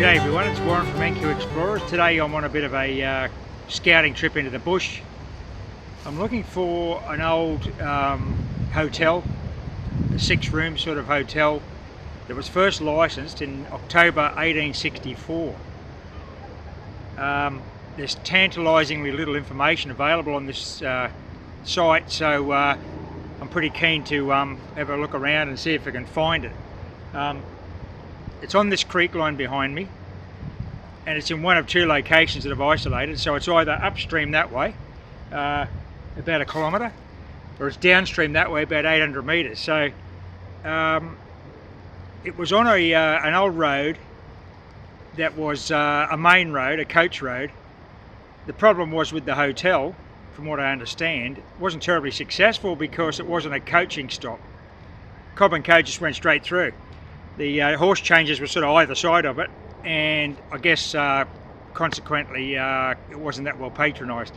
G'day everyone, it's Warren from NQ Explorers. Today I'm on a bit of a scouting trip into the bush. I'm looking for an old hotel, a 6-room sort of hotel that was first licensed in October 1864. There's tantalisingly little information available on this site, so I'm pretty keen to have a look around and see if I can find it. It's on this creek line behind me, and it's in one of two locations that I've isolated. So it's either upstream that way, about 1 kilometre, or it's downstream that way, about 800 metres. So it was on an old road that was a main road, a coach road. The problem was with the hotel, from what I understand, it wasn't terribly successful because it wasn't a coaching stop. Cob and Co just went straight through. The horse changes were sort of either side of it, and I guess consequently it wasn't that well patronised.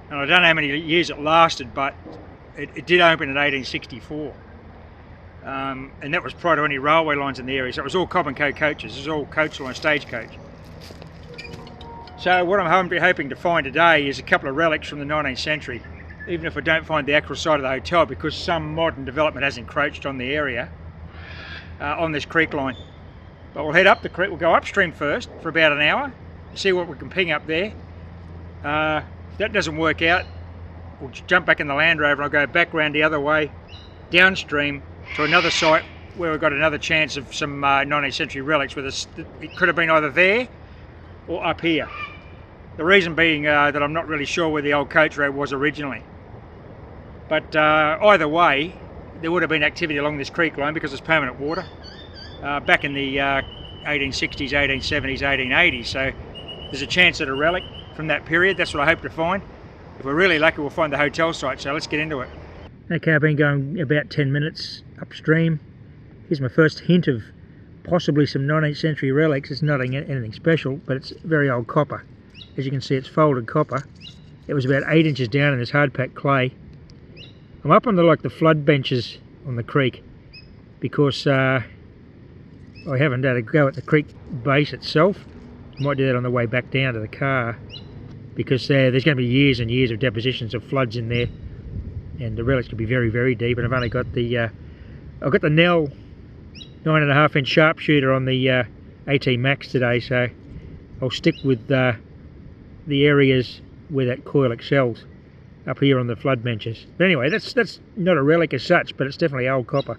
And I don't know how many years it lasted, but it did open in 1864. And that was prior to any railway lines in the area, so it was all Cob and Co coaches. It was all coach line, stagecoach. So what I'm hoping to find today is a couple of relics from the 19th century, even if I don't find the actual site of the hotel, because some modern development has encroached on the area. On this creek line. But we'll head up the creek, we'll go upstream first for about an hour, see what we can ping up there. If that doesn't work out, we'll jump back in the Land Rover and I'll go back round the other way, downstream to another site where we've got another chance of some 19th century relics. It could have been either there or up here. The reason being that I'm not really sure where the old coach road was originally. But either way, there would have been activity along this creek line because it's permanent water back in the 1860s, 1870s, 1880s. So there's a chance at a relic from that period. That's what I hope to find. If we're really lucky, we'll find the hotel site. So let's get into it. Okay, I've been going about 10 minutes upstream. Here's my first hint of possibly some 19th century relics. It's not anything special, but it's very old copper. As you can see, it's folded copper. It was about 8 inches down in this hard-packed clay. I'm up on the flood benches on the creek because I haven't had a go at the creek base itself. I might do that on the way back down to the car because there's going to be years and years of depositions of floods in there, and the relics could be very, very deep. And I've only got the I've got the Nell 9.5 inch sharpshooter on the AT Max today, so I'll stick with the areas where that coil excels. Up here on the flood benches. But anyway, that's not a relic as such, but it's definitely old copper.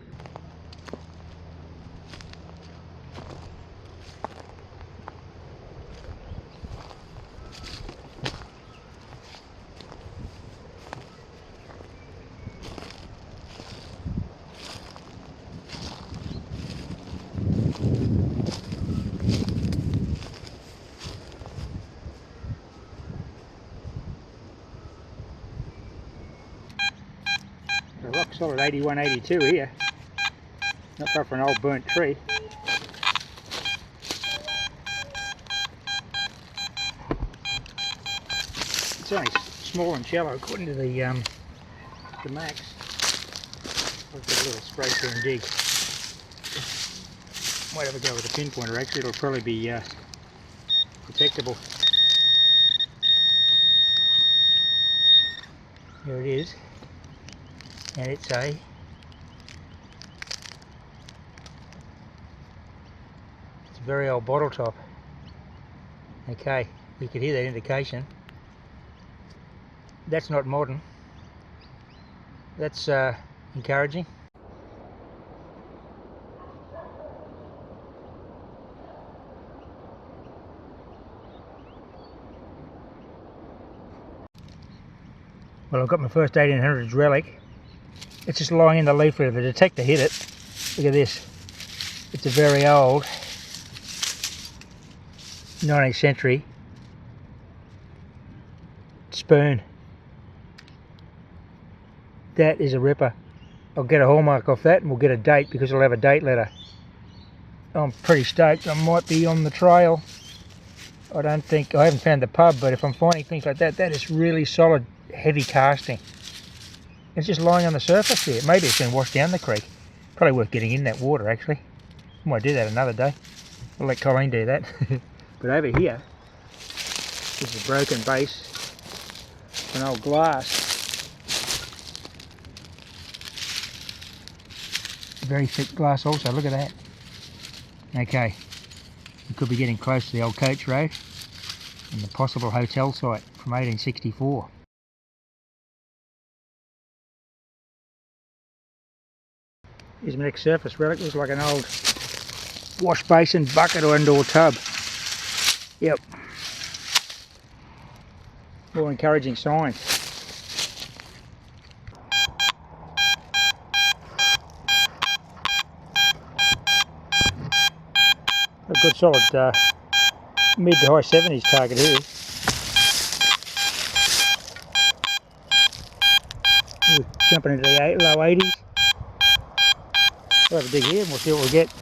A rock solid 81, 82 here. Not far from an old burnt tree. It's only small and shallow according to the max. I'll get a little spray through and dig. Might have a go with a pinpointer actually, it'll probably be detectable. Here it is. And it's a very old bottle top. Okay, you can hear that indication. That's not modern. That's encouraging. Well, I've got my first 1800s relic. It's just lying in the leaf litter. The detector hit it. Look at this. It's a very old 19th century spoon. That is a ripper. I'll get a hallmark off that and we'll get a date because it'll have a date letter. I'm pretty stoked. I might be on the trail. I haven't found the pub, but if I'm finding things like that, that is really solid, heavy casting. It's just lying on the surface there. Maybe it's been washed down the creek. Probably worth getting in that water actually. Might do that another day. I'll let Colleen do that. But over here, this is a broken base, an old glass. Very thick glass also, look at that. Okay, we could be getting close to the old coach road and the possible hotel site from 1864. Here's my next surface relic. Looks like an old wash basin, bucket or indoor tub. Yep. More encouraging signs. A good solid mid to high 70s target here. We're jumping into the low 80s. We'll have a dig here and we'll see what we get.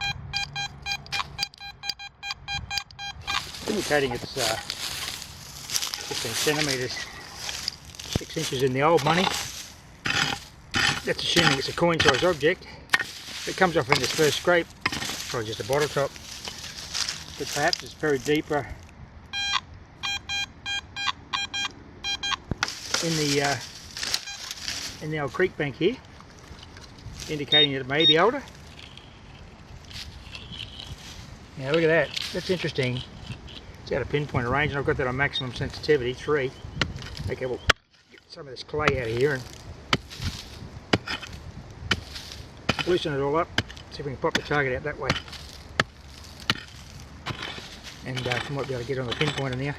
Indicating it's 15 centimetres, 6 inches in the old money. That's assuming it's a coin size object. If it comes off in this first scrape, probably just a bottle top. But perhaps it's buried deeper in the old creek bank here, indicating that it may be older. Now look at that, that's interesting. It's out of pinpoint range and I've got that on maximum sensitivity, 3. Okay, we'll get some of this clay out of here and loosen it all up, see if we can pop the target out that way. And we might be able to get on the pinpoint in there.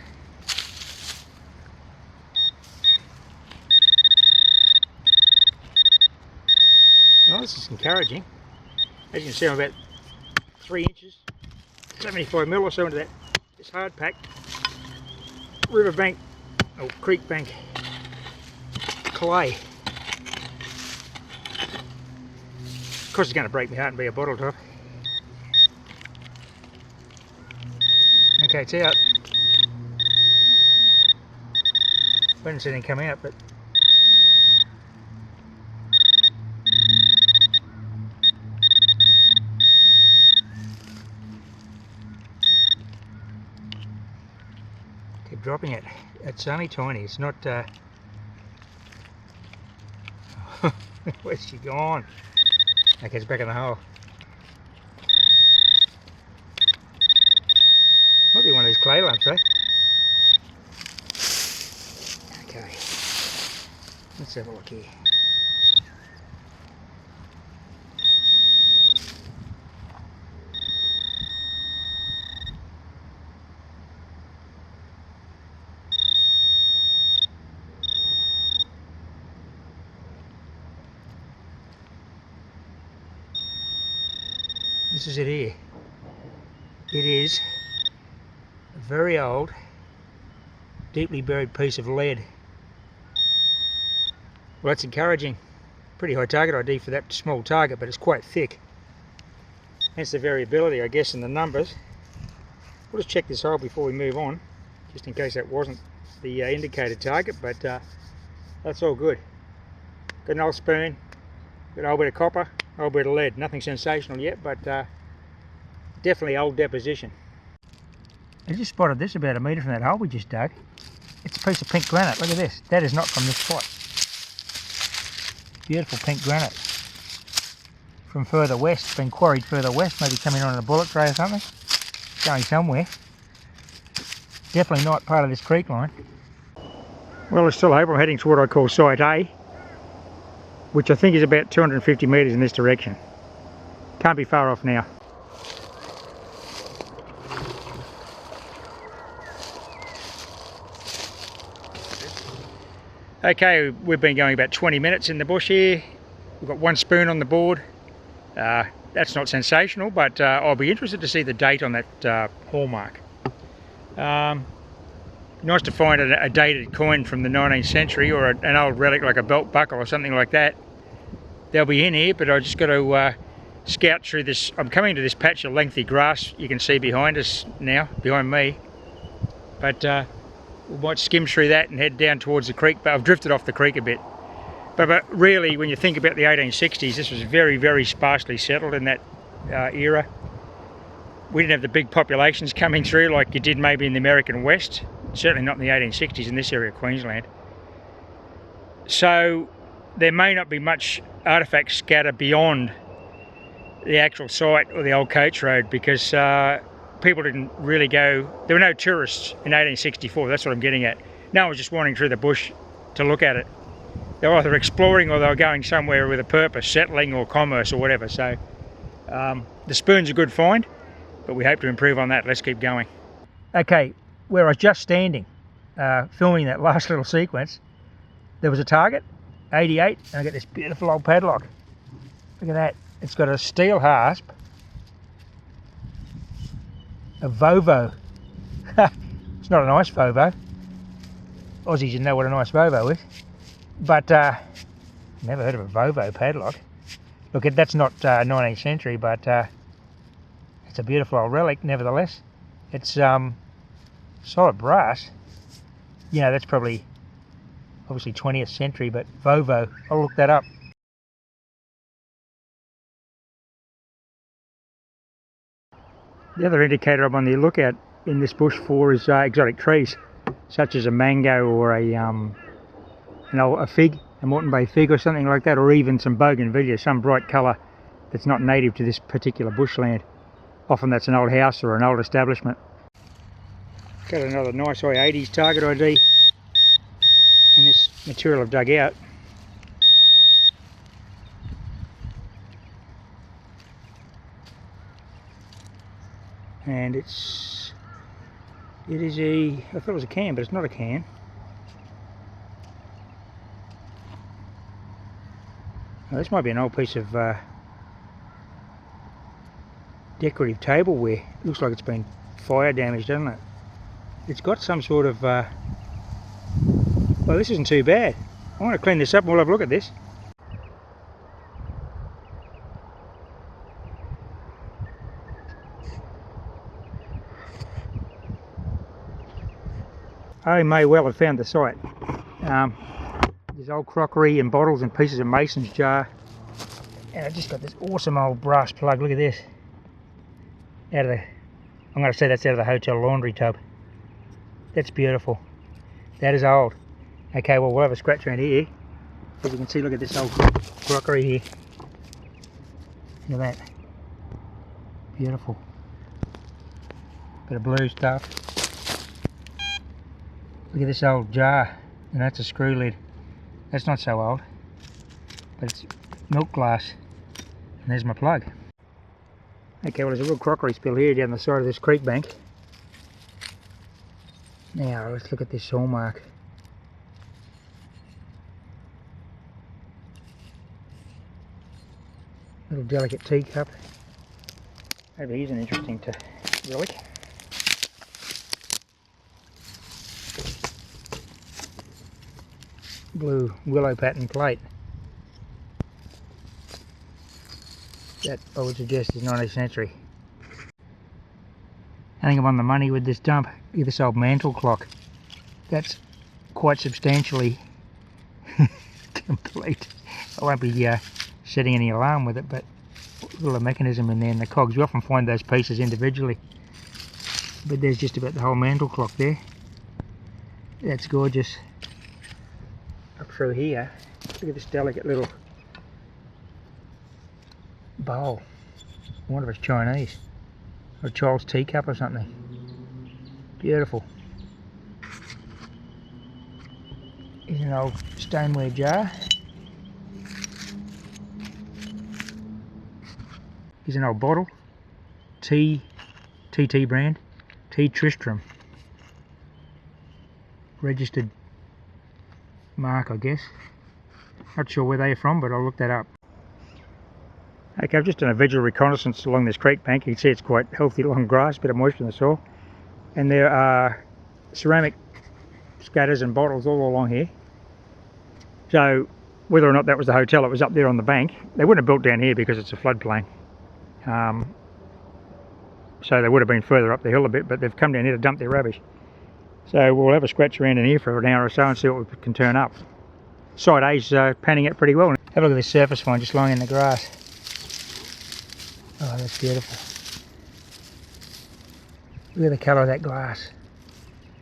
Well, this is encouraging. As you can see, I'm about 3 inches, 75mm or so into this hard packed riverbank or creek bank clay. Of course, it's going to break my heart and be a bottle top. Okay, it's out. I didn't see anything come out, but keep dropping it. It's only tiny. It's not. Where's she gone? Okay, it's back in the hole. Might be one of these clay lumps, eh? Okay, let's have a look here. This is it here. It is a very old, deeply buried piece of lead. Well, that's encouraging. Pretty high target ID for that small target, but it's quite thick. Hence the variability, I guess, in the numbers. We'll just check this hole before we move on, just in case that wasn't the indicated target, but that's all good. Got an old spoon, got a whole bit of copper, a whole bit of lead. Nothing sensational yet, but definitely old deposition. I just spotted this about a metre from that hole we just dug. It's a piece of pink granite. Look at this. That is not from this spot. Beautiful pink granite. From further west, been quarried further west, maybe coming on a bullet tray or something. Going somewhere. Definitely not part of this creek line. Well, I still hope I'm heading to what I call Site A, which I think is about 250 metres in this direction. Can't be far off now. Okay, we've been going about 20 minutes in the bush here. We've got one spoon on the board. That's not sensational, but I'll be interested to see the date on that hallmark. Nice to find a dated coin from the 19th century or an old relic like a belt buckle or something like that. They'll be in here, but I just got to scout through this. I'm coming to this patch of lengthy grass you can see behind us now, behind me. But we might skim through that and head down towards the creek, but I've drifted off the creek a bit. But really, when you think about the 1860s, this was very, very sparsely settled in that era. we didn't have the big populations coming through like you did maybe in the American West, certainly not in the 1860s in this area of Queensland. So there may not be much artefact scatter beyond the actual site or the old coach road, because people didn't really go, there were no tourists in 1864, that's what I'm getting at. No one was just wandering through the bush to look at it. They were either exploring or they were going somewhere with a purpose, settling or commerce or whatever. So the spoon's a good find, but we hope to improve on that. Let's keep going. Okay, where I was just standing, filming that last little sequence, there was a target, 88, and I got this beautiful old padlock. Look at that. It's got a steel hasp, a Vovo. It's not a nice Vovo. Aussies, you know what a nice Vovo is. But never heard of a Vovo padlock. Look, that's not 19th century, but it's a beautiful old relic nevertheless. It's solid brass. You know, that's probably obviously 20th century, but Vovo, I'll look that up. The other indicator I'm on the lookout in this bush for is exotic trees, such as a mango or a fig, a Moreton Bay fig or something like that, or even some bougainvillea, some bright colour that's not native to this particular bushland. Often that's an old house or an old establishment. Got another nice I-80s target ID in this material I've dug out. And it is I thought it was a can, but it's not a can. Now, this might be an old piece of decorative tableware. Looks like it's been fire damaged, doesn't it? It's got some sort of well, this isn't too bad. I want to clean this up and we'll have a look at this. I may well have found the site. There's old crockery and bottles and pieces of mason's jar, and I just got this awesome old brass plug. Look at this. I'm going to say that's out of the hotel laundry tub. That's beautiful. That is old. Okay, well, we'll have a scratch around here. As you can see, look at this old crockery here. Look at that. Beautiful. Bit of blue stuff. Look at this old jar, and that's a screw lid. That's not so old, but it's milk glass. And there's my plug. Okay, well, there's a real crockery spill here down the side of this creek bank. Now let's look at this hallmark. Little delicate teacup. Maybe here's an interesting relic. Blue willow pattern plate. That I would suggest is 19th century. I think I'm on the money with this dump. Look at this old mantle clock. That's quite substantially complete. I won't be setting any alarm with it, but a little mechanism in there and the cogs. You often find those pieces individually, but there's just about the whole mantle clock there. That's gorgeous. Up through here, look at this delicate little bowl. I wonder if it's Chinese or a child's teacup or something. Beautiful. Here's an old stoneware jar. Here's an old bottle. TT brand. T Tristram. Registered mark, I guess. Not sure where they're from, but I'll look that up. Okay, I've just done a visual reconnaissance along this creek bank. You can see it's quite healthy long grass, bit of moisture in the soil. And there are ceramic scatters and bottles all along here. So whether or not that was the hotel that was up there on the bank, they wouldn't have built down here because it's a floodplain. So they would have been further up the hill a bit, but they've come down here to dump their rubbish. So we'll have a scratch around in here for an hour or so and see what we can turn up. Side A's panning out pretty well. Have a look at this surface find just lying in the grass. Oh, that's beautiful. Look at the colour of that glass.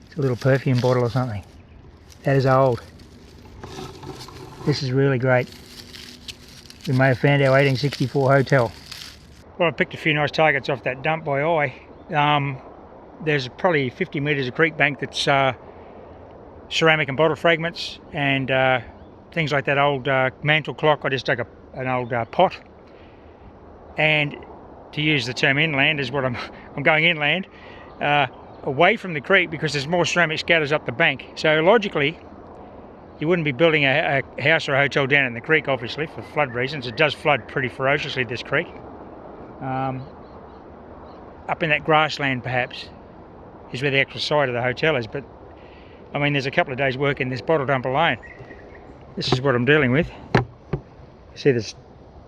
It's a little perfume bottle or something. That is old. This is really great. We may have found our 1864 hotel. Well, I picked a few nice targets off that dump by eye. There's probably 50 metres of creek bank that's ceramic and bottle fragments and things like that old mantle clock. I just dug an old pot. And to use the term inland is what I'm going inland, away from the creek, because there's more ceramic scatters up the bank. So logically, you wouldn't be building a house or a hotel down in the creek, obviously, for flood reasons. It does flood pretty ferociously, this creek. Up in that grassland, perhaps, is where the actual site of the hotel is. But, I mean, there's a couple of days' work in this bottle dump alone. This is what I'm dealing with. You see this,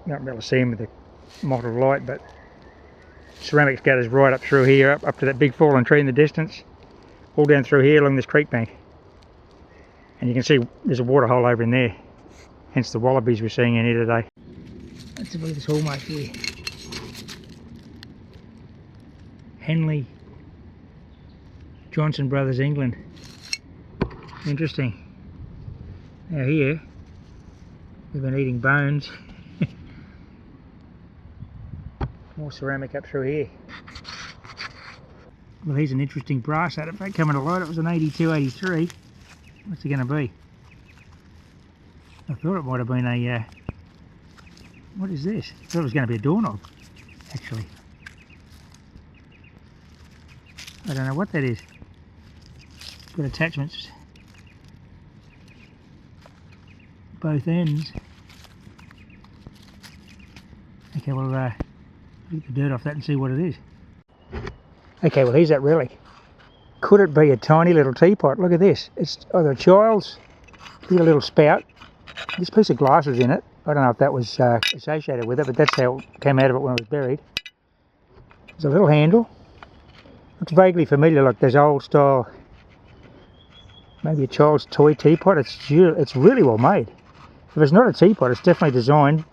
you won't be able to see them with the mottled light, but ceramic scatters right up through here, up to that big fallen tree in the distance, all down through here along this creek bank. And you can see there's a water hole over in there, hence the wallabies we're seeing in here today. Let's have a look at this hallmark here. Henley Johnson Brothers, England. Interesting. Now here, we've been eating bones. More ceramic up through here. Well, here's an interesting brass artifact coming to light. It was an 82, 83. What's it going to be? I thought it might have been a... what is this? I thought it was going to be a doorknob, actually. I don't know what that is. Got attachments. Both ends. Okay, well, get the dirt off that and see what it is. Okay, well, here's that relic. Could it be a tiny little teapot? Look at this. It's either a child's. Look at a little spout. This piece of glass was in it. I don't know if that was associated with it, but that's how it came out of it when it was buried. There's a little handle. Looks vaguely familiar, like those old style, maybe a child's toy teapot. It's really well made. If it's not a teapot, it's definitely designed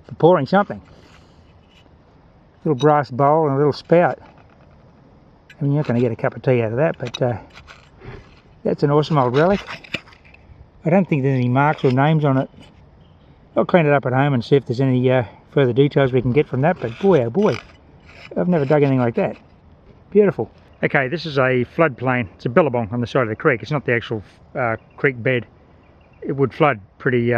for pouring something. Little brass bowl and a little spout. I mean, you're not going to get a cup of tea out of that, but that's an awesome old relic. I don't think there's any marks or names on it. I'll clean it up at home and see if there's any further details we can get from that, but boy oh boy, I've never dug anything like that. Beautiful. Okay, this is a floodplain. It's a billabong on the side of the creek. It's not the actual creek bed. It would flood pretty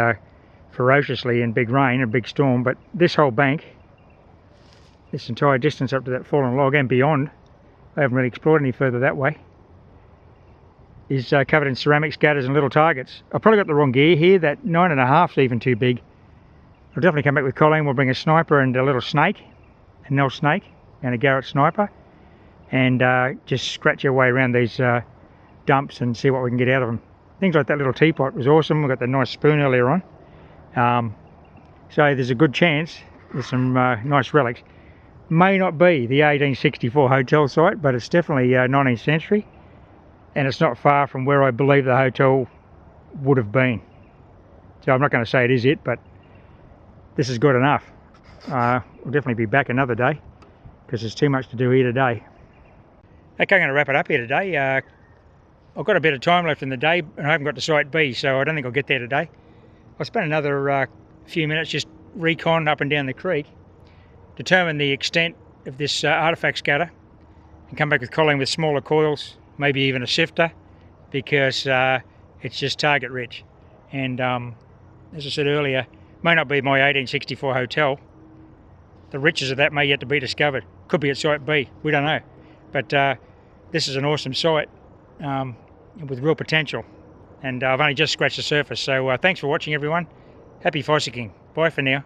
ferociously in big rain or big storm, but this whole bank, this entire distance up to that fallen log and beyond, I haven't really explored any further that way, is covered in ceramic scatters and little targets. I've probably got the wrong gear here. That 9.5 is even too big. I'll definitely come back with Colleen. We'll bring a sniper and a little snake, a Nell snake and a Garrett sniper, and just scratch our way around these dumps and see what we can get out of them. Things like that little teapot was awesome. We got the nice spoon earlier on. So there's a good chance there's some nice relics. May not be the 1864 hotel site, but it's definitely 19th century, and it's not far from where I believe the hotel would have been. So I'm not going to say it is it, but this is good enough. We'll definitely be back another day because there's too much to do here today. Okay, I'm going to wrap it up here today. I've got a bit of time left in the day and I haven't got to site B, so I don't think I'll get there today. I'll spend another few minutes just recon up and down the creek, determine the extent of this artifact scatter, and come back with Colleen with smaller coils, maybe even a sifter, because it's just target rich. And as I said earlier, may not be my 1864 hotel. The riches of that may yet to be discovered. Could be at site B, we don't know. But this is an awesome site with real potential, and I've only just scratched the surface. So thanks for watching, everyone. Happy Fossicking. Bye for now.